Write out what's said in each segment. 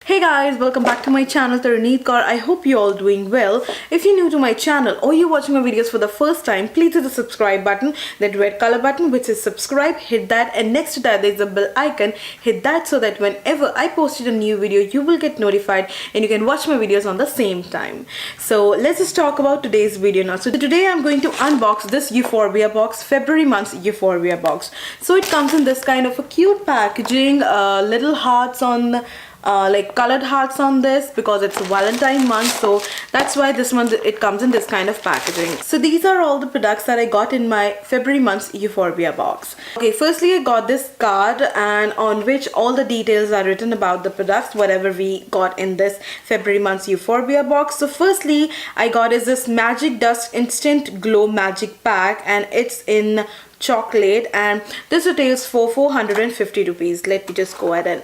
Hey guys, welcome back to my channel TARUNEET KAUR. I hope you're all doing well. If you're new to my channel or you're watching my videos for the first time, please hit the subscribe button, that red color button which is subscribe, hit that, and next to that there's a bell icon, hit that so that whenever I posted a new video you will get notified and you can watch my videos on the same time. So let's just talk about today's video now. So today I'm going to unbox this Euphorbia box, February month's Euphorbia box. So it comes in this kind of a cute packaging, little hearts on like colored hearts on this because it's Valentine month, so that's why this month it comes in this kind of packaging. So these are all the products that I got in my February month's Euphorbia box. Okay, firstly I got this card and on which all the details are written about the products whatever we got in this February month's Euphorbia box. So firstly I got is this Magic Dust Instant Glow Magic Pack and it's in chocolate and this retails for 450 rupees. Let me just go ahead and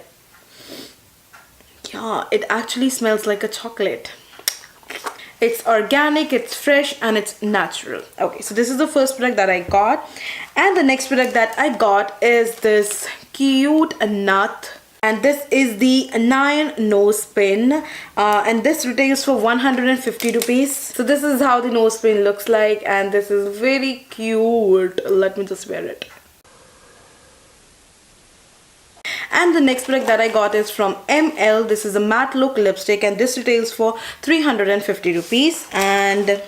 yeah, it actually smells like a chocolate. It's organic, it's fresh, and it's natural. Okay, so this is the first product that I got. And the next product that I got is this cute nut. And this is the Nien Nose Pin. And this retails for 150 rupees. So this is how the nose pin looks like. And this is very cute. Let me just wear it. And the next product that I got is from Wellll. This is a matte look lipstick and this retails for 350 rupees. And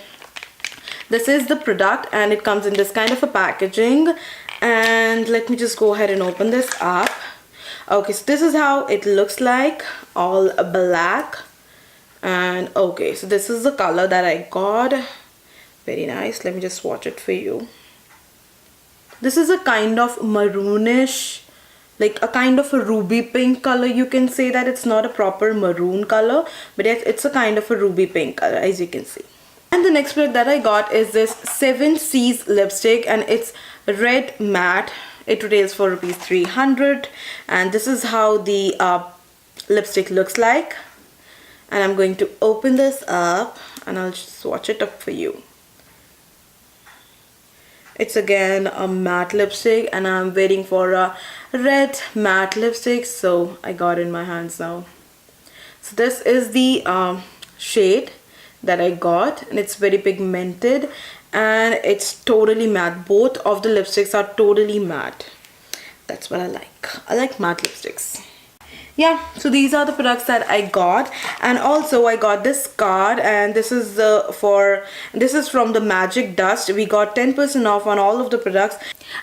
this is the product and it comes in this kind of a packaging. And let me just go ahead and open this up. Okay, so this is how it looks like, all black. And okay, so this is the color that I got. Very nice. Let me just swatch it for you. This is a kind of maroonish, like a kind of a ruby pink color. You can say that it's not a proper maroon color, but it's a kind of a ruby pink color as you can see. And the next product that I got is this 7 Seas lipstick and it's red matte. It retails for rupees 300 and this is how the lipstick looks like. And I'm going to open this up and I'll just swatch it up for you. It's again a matte lipstick and I'm waiting for a red matte lipstick, so I got it in my hands now. So this is the shade that I got and it's very pigmented and it's totally matte. Both of the lipsticks are totally matte. That's what I like. I like matte lipsticks. Yeah, so these are the products that I got. And also I got this card and this is from the Magic Dust. We got 10% off on all of the products.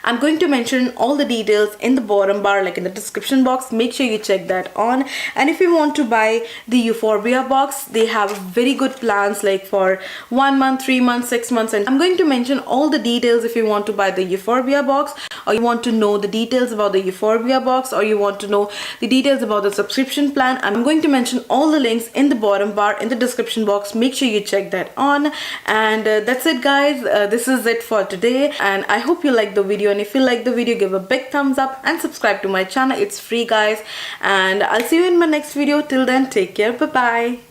I'm going to mention all the details in the bottom bar, like in the description box. Make sure you check that on. And if you want to buy the Euphorbia box, they have very good plans like for 1 month, 3 months, 6 months. And I'm going to mention all the details if you want to buy the Euphorbia box, or you want to know the details about the Euphorbia box, or you want to know the details about the subscription plan. I'm going to mention all the links in the bottom bar in the description box. Make sure you check that on. And that's it guys. This is it for today and I hope you like the video, and if you like the video give a big thumbs up and subscribe to my channel. It's free guys, and I'll see you in my next video. Till then, take care. Bye bye.